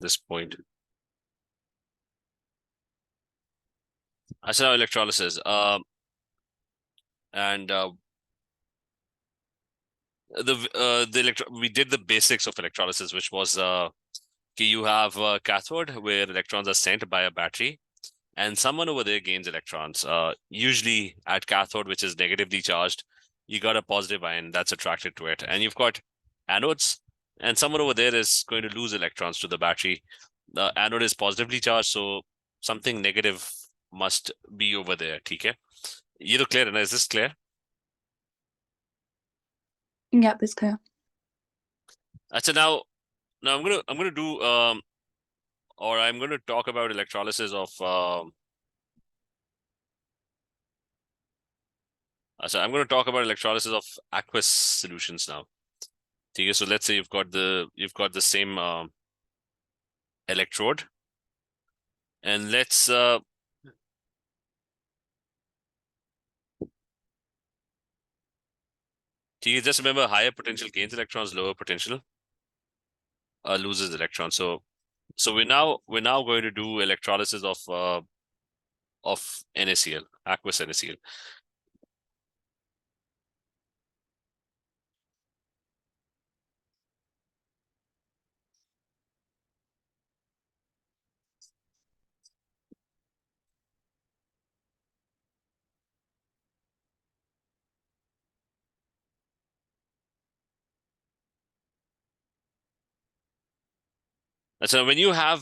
this point. I said now electrolysis. And we did the basics of electrolysis, which was you have a cathode where electrons are sent by a battery, and someone over there gains electrons. Usually at cathode, which is negatively charged, you got a positive ion that's attracted to it, and you've got anodes, and someone over there is going to lose electrons to the battery. The anode is positively charged, so something negative must be over there. Okay, ये तो clear है ना? Is this clear? Yep, it's clear. So now I'm gonna do or I'm going to talk about electrolysis of so I'm going to talk about electrolysis of aqueous solutions now. Okay, so let's say you've got the same electrode, and let's just remember higher potential gains electrons, lower potential loses electrons. So we're now going to do electrolysis of NaCl, aqueous NaCl. And so when you have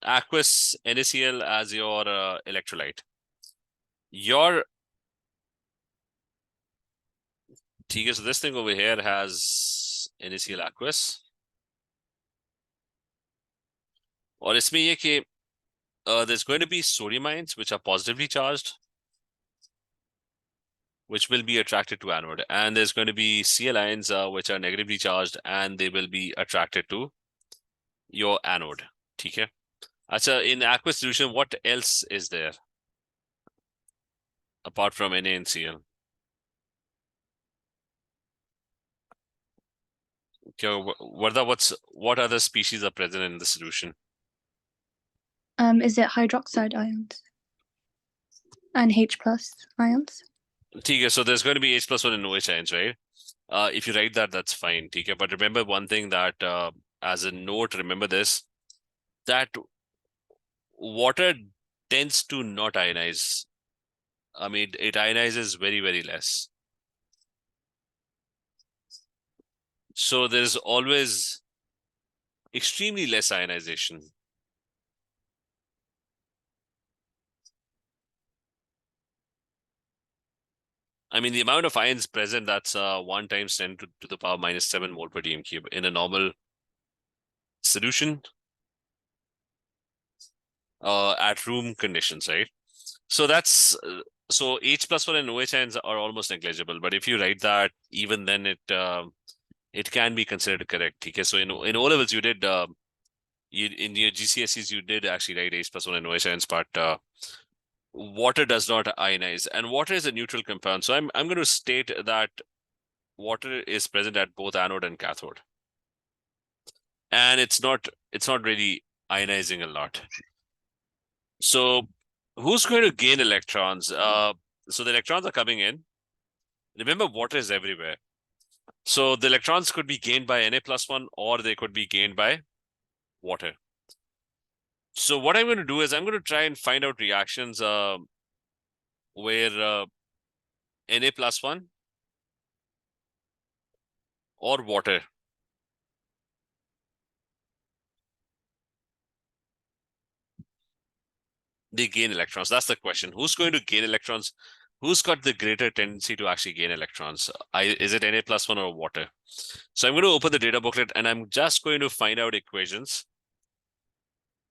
aqueous NaCl as your electrolyte, so this thing over here has NaCl aqueous, और इसमें ये कि there's going to be sodium ions which are positively charged, which will be attracted to anode, and there's going to be Cl ions which are negatively charged, and they will be attracted to your anode. Okay. So in aqueous solution, what else is there apart from Na and Cl? Okay, what other species are present in the solution? Is it hydroxide ions and H+ ions? Okay, so there's going to be H+1 and OH ions, right? If you write that, that's fine. Okay, but remember one thing that as a note, remember this, that water tends to not ionize. I mean, it ionizes very, very less. So there's always extremely less ionization. I mean, the amount of ions present, that's 1 times 10 to the power minus 7 mole per dm cube in a normal solution at room conditions, right? So that's so H+1 and OH ions are almost negligible, but if you write that, even then it can be considered correct. Okay, so in O levels you did in your GCSEs you did actually write H+1 and OH ions, but water does not ionize, and water is a neutral compound. So I'm going to state that water is present at both anode and cathode, and it's not really ionizing a lot. So who's going to gain electrons? So the electrons are coming in. Remember, water is everywhere. So the electrons could be gained by Na+1, or they could be gained by water. So what I'm going to do is I'm going to try and find out reactions where Na+1 or water they gain electrons. That's the question. Who's going to gain electrons? Who's got the greater tendency to actually gain electrons? Is it Na+1 or water? So I'm going to open the data booklet, and I'm just going to find out equations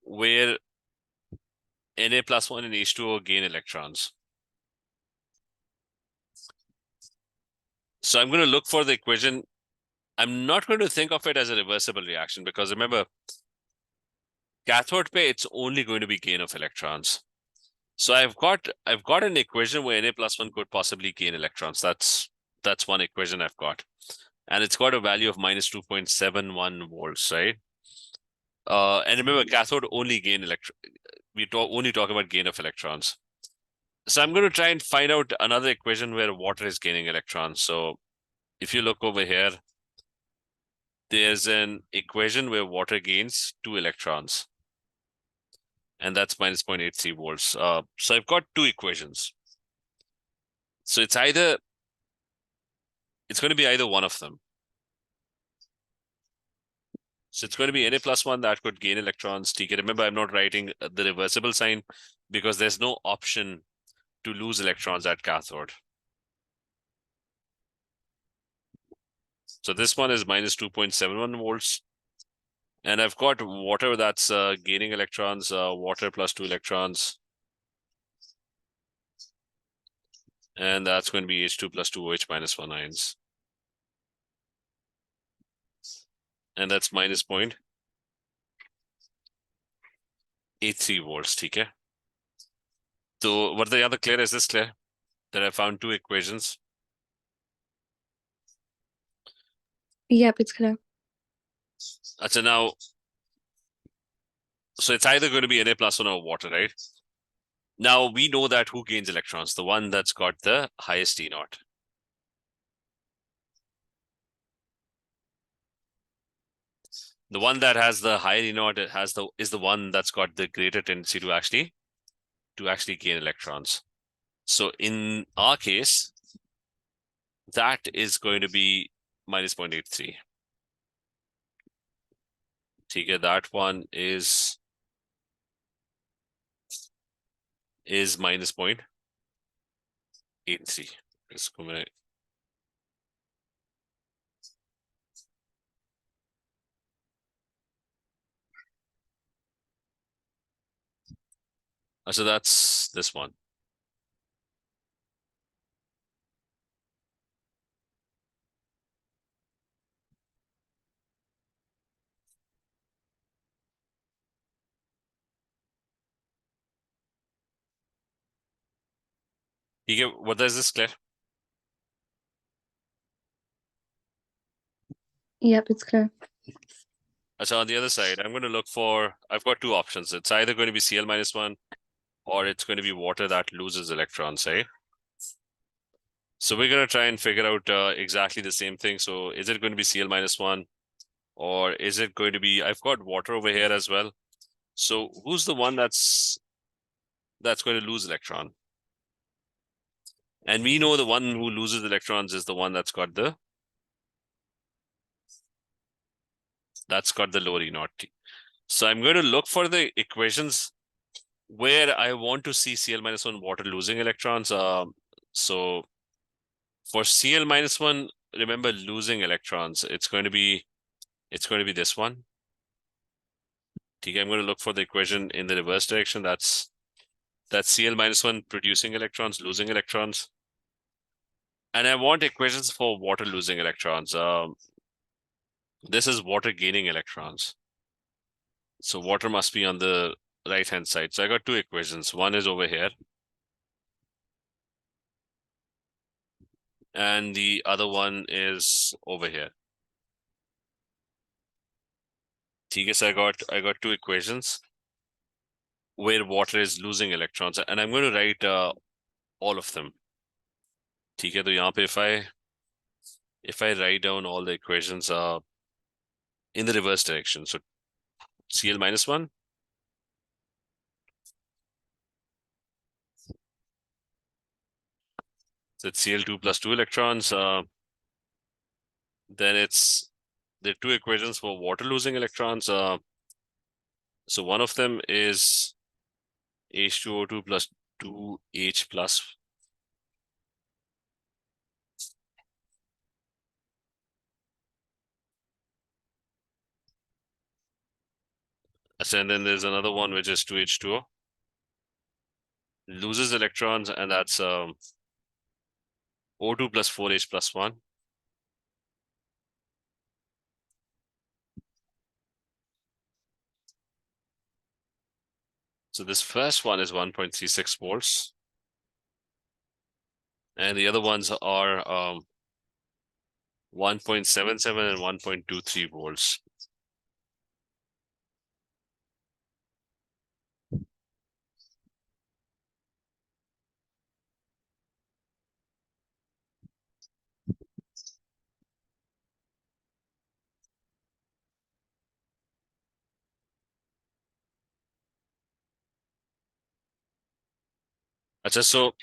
where Na+1 and H2O gain electrons. So I'm going to look for the equation. I'm not going to think of it as a reversible reaction, because remember, cathode pe it's only going to be gain of electrons. So I've got an equation where Na+1 could possibly gain electrons. That's one equation I've got, and it's got a value of minus 2.71 volts, right? And remember, cathode only gain only talk about gain of electrons. So I'm going to try and find out another equation where water is gaining electrons. So if you look over here, there's an equation where water gains 2 electrons, and that's minus 0.83 volts. So I've got two equations. So it's going to be either one of them. So it's going to be Na plus 1 that could gain electrons. TK. Remember, I'm not writing the reversible sign because there's no option to lose electrons at cathode. So this one is minus 2.71 volts. And I've got water that's gaining electrons, water plus 2 electrons. And that's going to be H2 plus 2OH minus 1 ions. And that's minus 0.83 volts, okay? So what the other clear? Is this clear? That I found two equations. Yep, it's clear. So now, so it's either going to be Na plus 1 or water, right? Now we know that who gains electrons? The one that's got the highest E naught. The one that has the higher E naught is the one that's got the greater tendency to actually gain electrons. So in our case, that is going to be minus 0.83. Okay, that one is minus 0.83. So that's this one. You get what is this, Claire? Yep, it's clear. So on the other side, I'm going to look for, I've got two options. It's either going to be Cl minus 1 or it's going to be water that loses electrons, right? So we're going to try and figure out exactly the same thing. So is it going to be Cl minus 1 or is it going to be, I've got water over here as well. So who's the one that's going to lose electron? And we know the one who loses electrons is the one that's got the lower E naught. So I'm going to look for the equations where I want to see Cl minus 1 water losing electrons. So for Cl minus 1, remember losing electrons, it's going to be this one. Okay, I'm going to look for the equation in the reverse direction. That's Cl minus 1 producing electrons, losing electrons. And I want equations for water losing electrons. This is water gaining electrons. So water must be on the right-hand side. So I got two equations. One is over here. And the other one is over here. So I got two equations where water is losing electrons, and I'm going to write all of them. ठीक है, तो यहाँ पे if I write down all the equations in the reverse direction, so Cl minus 1, so it's Cl2 plus 2 electrons. Then it's the two equations for water losing electrons. So one of them is H2O2 plus 2H plus. And then there's another one which is 2H2O. Loses electrons, and that's O2 plus 4H plus 1. So this first one is 1.36 volts. And the other ones are 1.77 and 1.23 volts. Achha, so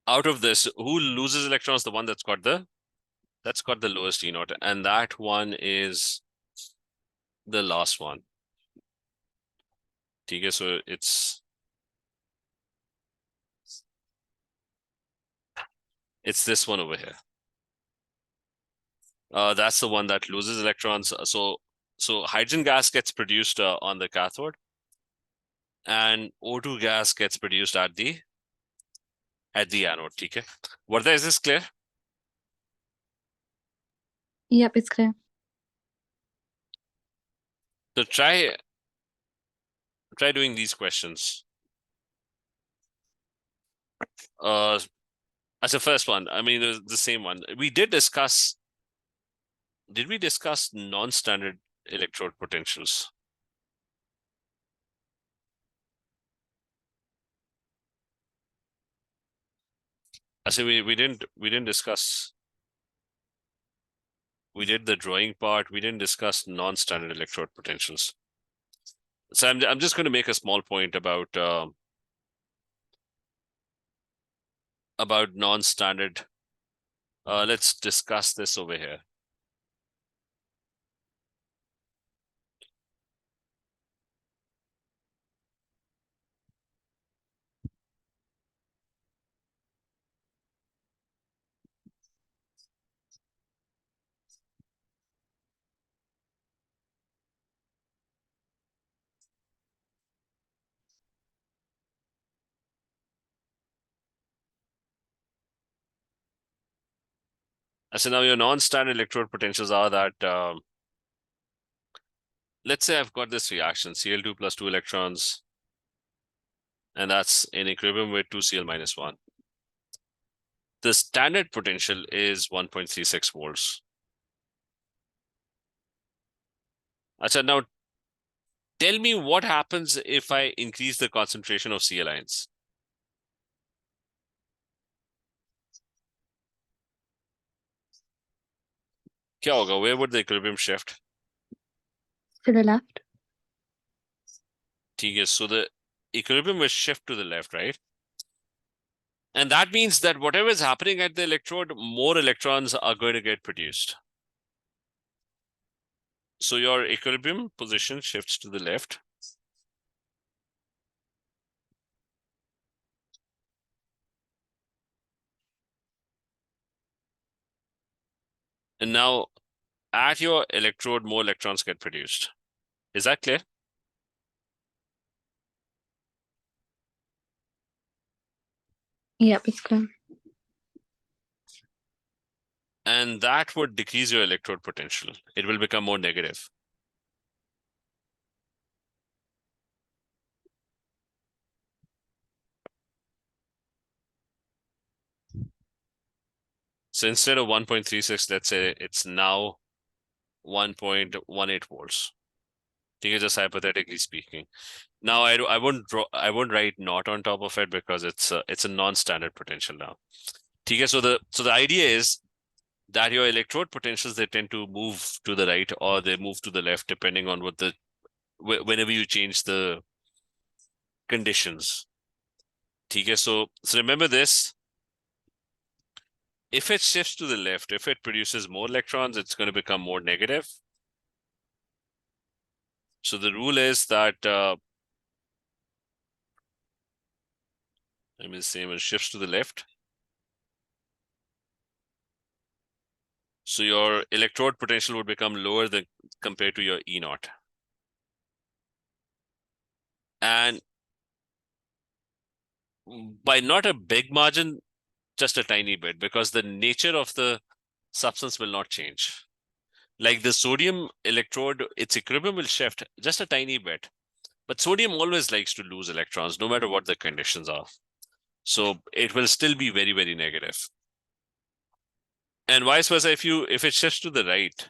out of this, who loses electrons? The one that's got the lowest E naught, and that one is the last one. Okay, so it's this one over here. That's the one that loses electrons. So hydrogen gas gets produced on the cathode, and O2 gas gets produced at the anode. Okay, Vardha, is this clear? Yep, it's clear. So try doing these questions. As the first one, I mean, the same one. We did discuss. Did we discuss non-standard electrode potentials? I say we didn't discuss. We did the drawing part. We didn't discuss non-standard electrode potentials. So I'm just going to make a small point about non-standard. Let's discuss this over here. So now your non-standard electrode potentials are that let's say I've got this reaction, Cl2 plus 2 electrons, and that's in equilibrium with 2Cl minus 1. The standard potential is 1.36 volts. Achha, now tell me what happens if I increase the concentration of Cl ions. क्या होगा? Where would the equilibrium shift? To the left. ठीक है, so the equilibrium will shift to the left, right? And that means that whatever is happening at the electrode, more electrons are going to get produced. So your equilibrium position shifts to the left. And now at your electrode, more electrons get produced. Is that clear? Yep, it's clear. And that would decrease your electrode potential. It will become more negative. So instead of 1.36, let's say it's now 1.18 volts. Okay, just hypothetically speaking. Now I won't write not on top of it because it's a non-standard potential now. Okay, so the idea is that your electrode potentials, they tend to move to the right or they move to the left depending on whenever you change the conditions. Okay, so remember this. If it shifts to the left, if it produces more electrons, it's going to become more negative. So the rule is that I mean, same as shifts to the left. So your electrode potential would become lower than compared to your E naught. And by not a big margin, just a tiny bit, because the nature of the substance will not change. Like the sodium electrode, its equilibrium will shift just a tiny bit. But sodium always likes to lose electrons, no matter what the conditions are. So it will still be very, very negative. And vice versa, if it shifts to the right,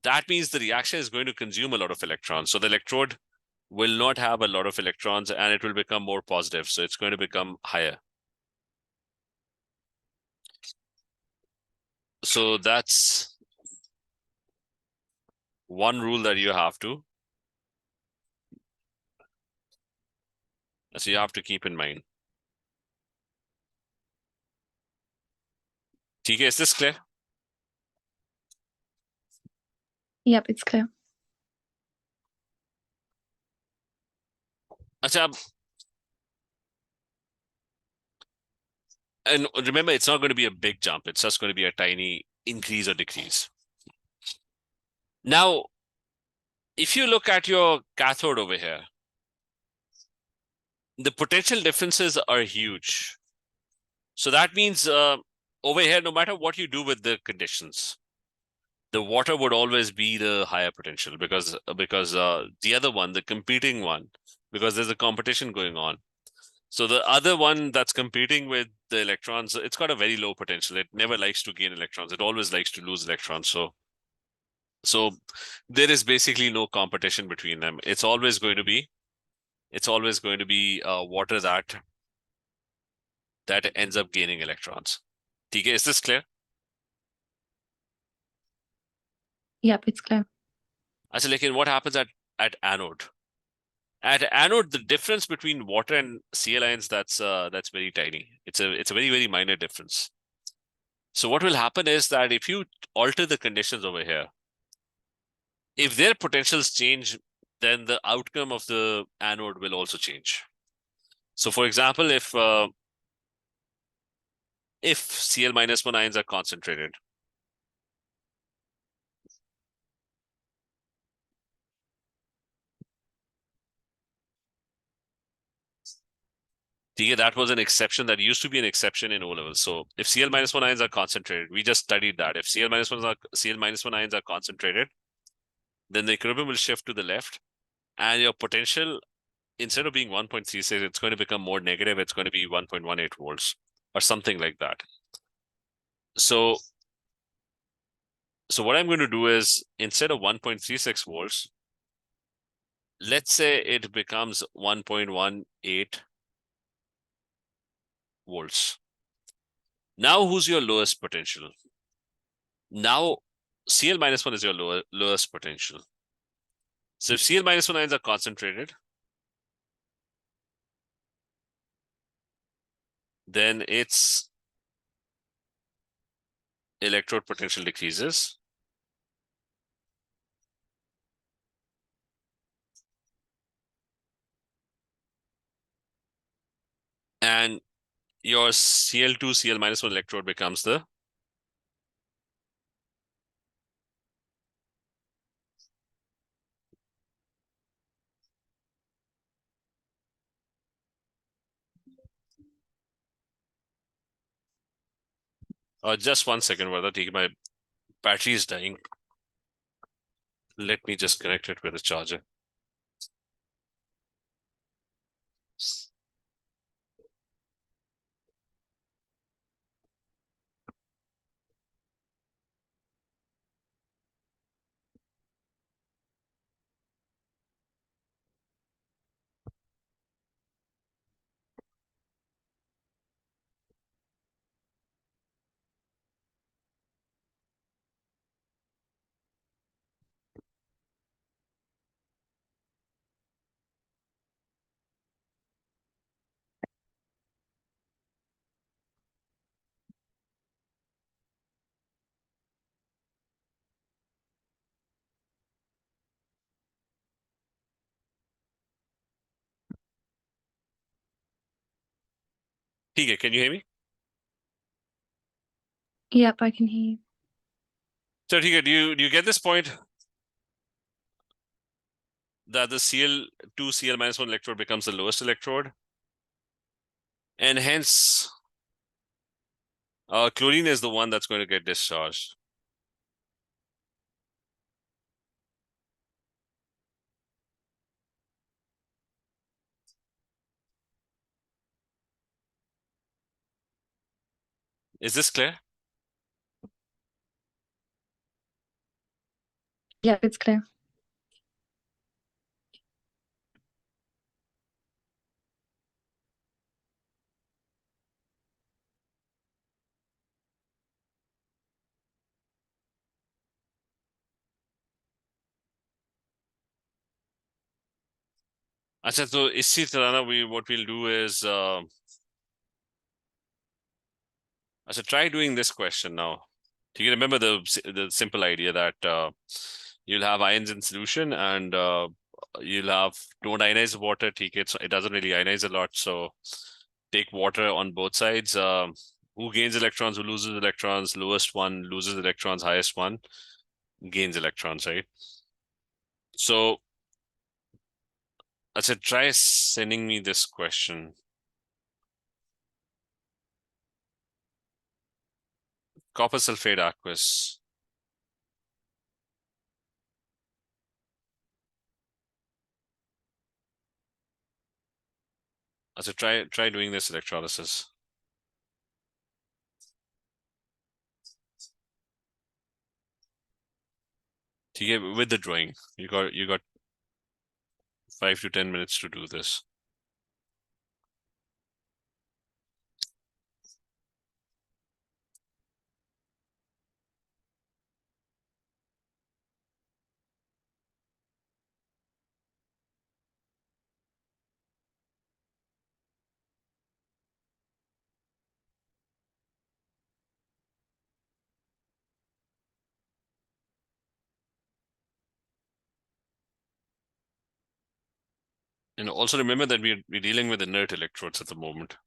that means the reaction is going to consume a lot of electrons. So the electrode will not have a lot of electrons and it will become more positive. So it's going to become higher. So that's one rule that you have to So you have to keep in mind. ठीक है, is this clear? Yep, it's clear. अच्छा, and remember, it's not going to be a big jump. It's just going to be a tiny increase or decrease. Now, if you look at your cathode over here, the potential differences are huge. So that means over here, no matter what you do with the conditions, the water would always be the higher potential because the other one, the competing one, because there's a competition going on. So the other one that's competing with the electrons, it's got a very low potential. It never likes to gain electrons. It always likes to lose electrons. So there is basically no competition between them. It's always going to be water that ends up gaining electrons. Okay, is this clear? Yep, it's clear. Actually, like, what happens at anode? At anode, the difference between water and Cl ions that's very tiny. It's a very very minor difference. So what will happen is that if you alter the conditions over here, if their potentials change, then the outcome of the anode will also change. So for example, if Cl minus 1 ions are concentrated, that was an exception. That used to be an exception in O levels. So if Cl minus 1 ions are concentrated, we just studied that. If Cl minus 1 ions are concentrated, then the equilibrium will shift to the left, and your potential, instead of being 1.36, it's going to become more negative. It's going to be 1.18 volts or something like that. So what I'm going to do is, instead of 1.36 volts, let's say it becomes 1.18 volts. Now, who's your lowest potential? Now, Cl minus 1 is your lowest potential. So if Cl minus 1 ions are concentrated, then its electrode potential decreases. And your Cl2, Cl minus 1 electrode becomes the just 1 second, brother. My battery is dying. Let me just connect it with a charger. Okay, can you hear me? Yep, I can hear you. So, do you get this point? That the Cl2, Cl minus 1 electrode becomes the lowest electrode. And hence, chlorine is the one that's going to get discharged. Is this clear? Yep, it's clear. अच्छा, तो इसी तरह ना what we'll do is अच्छा, try doing this question now. Do you remember the simple idea that you'll have ions in solution and you'll have don't ionize water. It doesn't really ionize a lot, so take water on both sides. Who gains electrons? Who loses electrons? Lowest one loses electrons. Highest one gains electrons, right? So, अच्छा, try sending me this question. Copper sulfate aqueous. अच्छा, try doing this electrolysis. ठीक है, with the drawing. You got 5 to 10 minutes to do this. And also remember that we're dealing with inert electrodes at the moment.